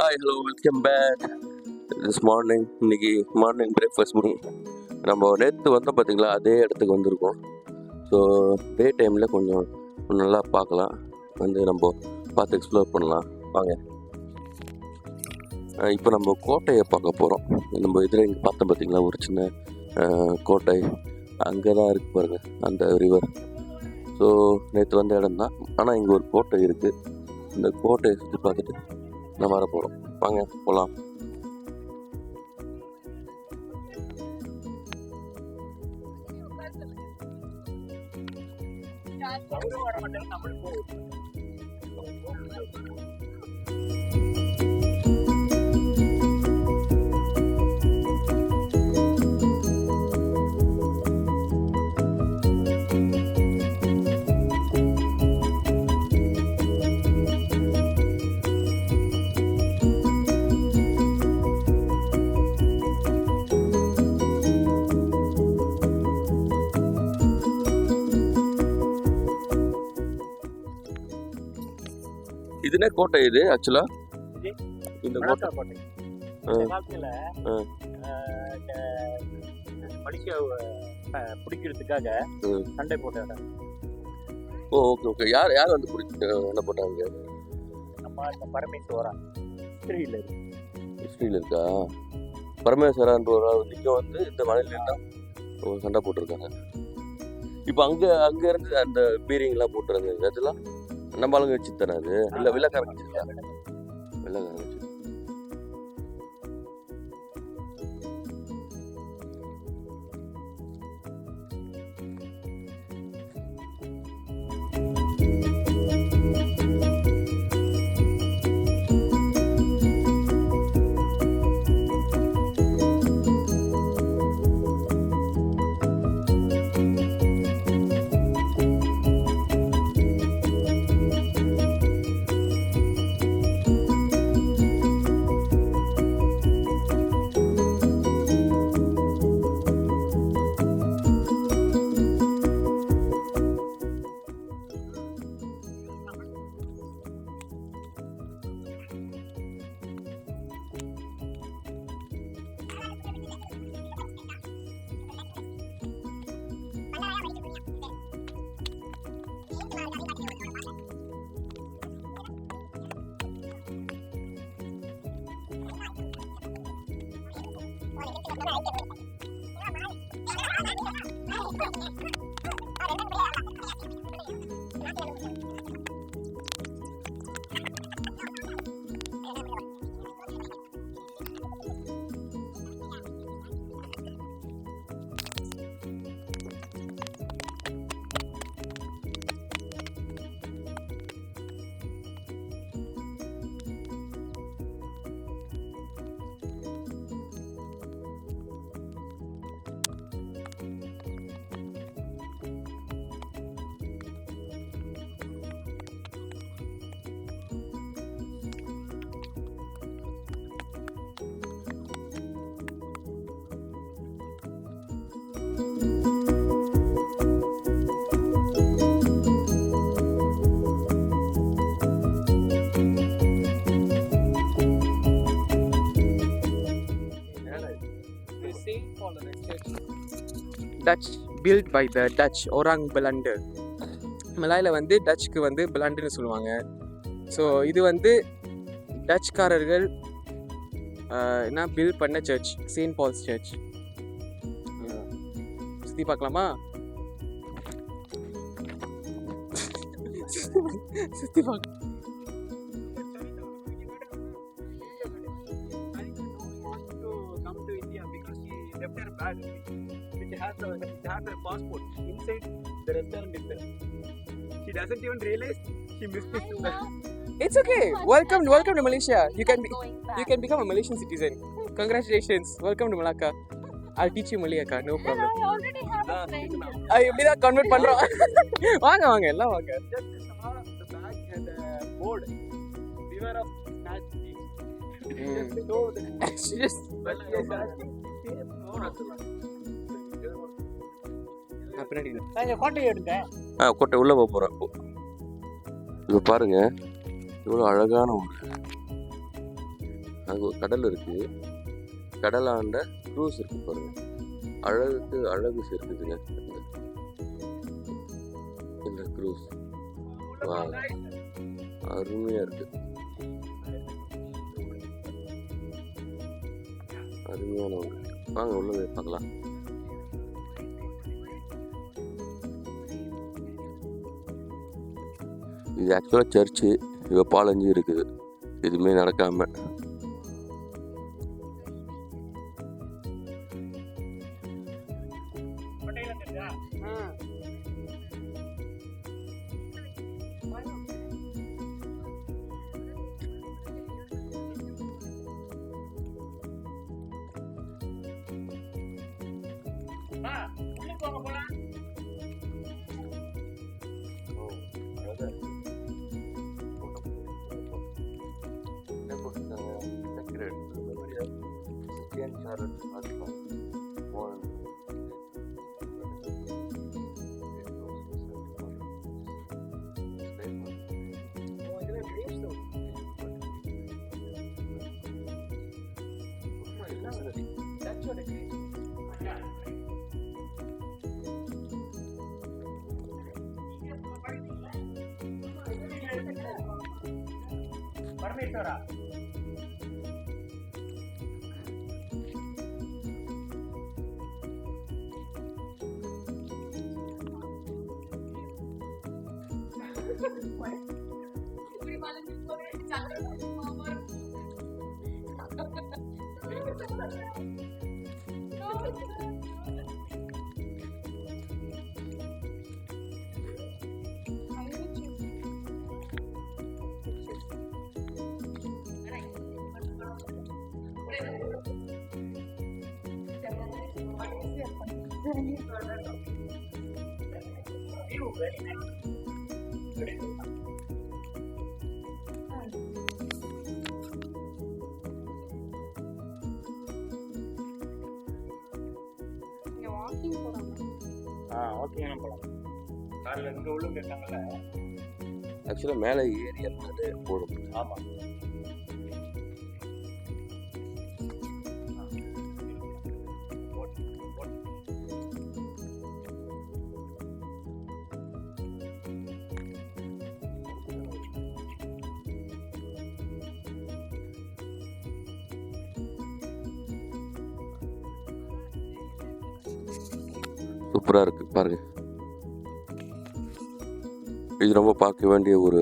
Hi hello welcome back. This morning இன்னைக்கு morning breakfast பண்ணி நம்ம நேற்று வந்தோம் பார்த்தீங்களா, அதே இடத்துக்கு வந்திருக்கோம். ஸோ டே டைமில் கொஞ்சம் நல்லா பார்க்கலாம், வந்து நம்ம பார்த்து எக்ஸ்ப்ளோர் பண்ணலாம் வாங்க. இப்போ நம்ம கோட்டையை பார்க்க போகிறோம். நம்ம இதில் இங்கே பார்த்தோம் பார்த்தீங்களா, ஒரு சின்ன கோட்டை அங்கே தான் இருக்குது பாருங்கள், அந்த ரிவர். ஸோ நேற்று வந்த இடம் தான், ஆனால் இங்கே ஒரு கோட்டை இருக்குது. இந்த கோட்டையை சுற்றி பார்த்துட்டு நம்ம வர போகிறோம். வாங்க போகலாம். இதுனே கோட்டை இது ஆக்சுவலா, இந்த கோட்டை பிடிக்கிறதுக்காக சண்டை போட்டாங்க. ஓ ஓகே ஓகே. யார் யார் வந்து என்ன போட்டாங்க? நம்ம பரமேஸ்வரா ஹிஸ்ட்ரியில் இருக்கா? பரமேஸ்வரான்ற ஒரு ஆள் இங்கே வந்து இந்த மலையில தான் சண்டை போட்டிருக்காங்க. இப்போ அங்கே இருந்து அந்த பீரிங்லாம் போட்டுருங்க, அதெல்லாம் நம்ம ஆளுங்க வச்சு தானே அது? இல்லை வெள்ளக்காரங்க வச்சுருக்கா? வெள்ளக்காரங்க வச்சு. Dutch built by the Dutch, Orang Belanda. மலாயில் வந்து டச்சுக்கு வந்து பிளாண்டுன்னு சொல்லுவாங்க. ஸோ இது வந்து டச்சுக்காரர்கள் என்ன பில்ட் பண்ண சர்ச், செயின்ட் பால்ஸ் சர்ச். சுற்றி பார்க்கலாமா? சுற்றி பார்க்க has her passport inside the restaurant itself. She doesn't even realize she missed it. It's okay. Welcome to Malaysia. You can become a Malaysian citizen. Congratulations. Welcome to Malacca. I'll teach you Malay, Akka. No problem. I already have a friend. எப்படி தான் convert பண்றோம். வாங்க எல்லாம் வாங்க. Just saw the bag and board. Beware of snatch thieves. Just show the Just கோட்டை எடுங்க. கோட்டை உள்ளே போக போகிறேன். இப்போ பாருங்க, இவ்வளோ அழகான ஊர். அங்கே ஒரு கடல் இருக்குது, கடலாண்ட க்ரூஸ் இருக்குது பாருங்க. அழகுக்கு அழகு சேர்க்குதுங்க இந்த க்ரூஸ். வா, அருமையாக இருக்குது, அருமையான ஒரு. வாங்க உள்ள போய் பார்க்கலாம். இது ஆக்சுவலாக சர்ச்சு. இவ பாலஞ்சி இருக்குது, எதுவுமே நடக்காம. பரமேஸ்வரா ஓகே போகலாம். காரில் இங்கே உள்ள கேட்டாங்கல்ல, ஆக்சுவலாக மேலே ஏறி இறங்கினது போதும். ஆமாம். சூப்பராக இருக்குது பாருங்க. இது ரொம்ப பார்க்க வேண்டிய ஒரு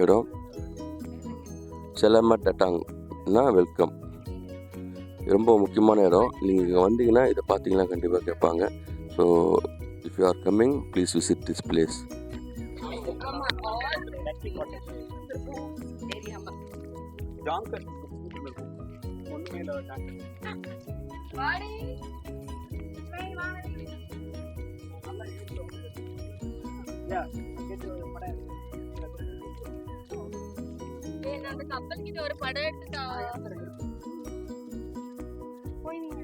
இடம். செலம டட்டாங்னா வெல்கம், ரொம்ப முக்கியமான இடம். நீங்கள் வந்தீங்கன்னா இதை பார்த்தீங்கன்னா கண்டிப்பாக கேட்பாங்க. So if you are coming please visit this place. அந்த கப்பல் கிட்ட ஒரு படம் எடுத்துட்டா போய் நீங்க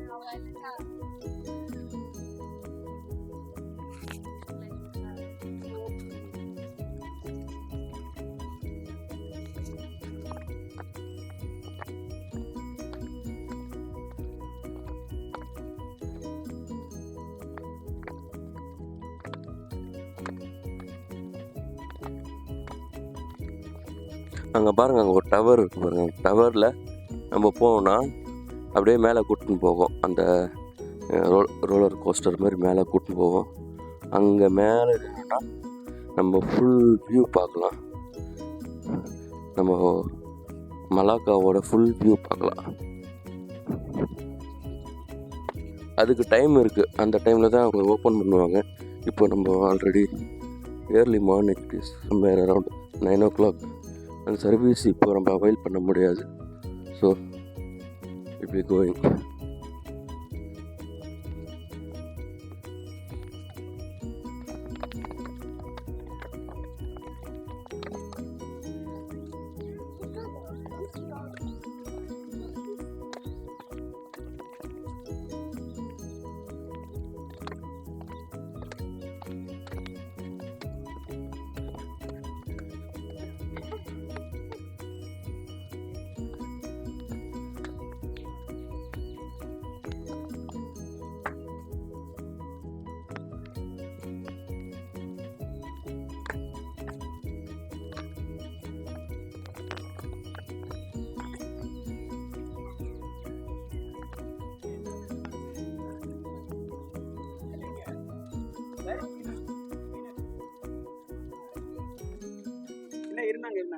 அங்கே பாருங்கள், அங்கே ஒரு டவர் இருக்குது பாருங்கள். டவரில் நம்ம போனோம்னா அப்படியே மேலே கூட்டின்னு போகும். அந்த ரோலர் கோஸ்டர் மாதிரி மேலே கூட்டின்னு போகும். அங்கே மேலே என்னன்னா நம்ம ஃபுல் வியூ பார்க்கலாம். நம்ம மலாக்காவோட ஃபுல் வியூ பார்க்கலாம். அதுக்கு டைம் இருக்குது, அந்த டைமில் தான் அவங்க ஓப்பன் பண்ணுவாங்க. இப்போ நம்ம already early morning, it is somewhere around 9 o'clock. அந்த சர்வீஸ் இப்போ நம்ம அவைல் பண்ண முடியாது. ஸோ இப்படி கோயிங்.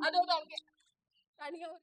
அதோட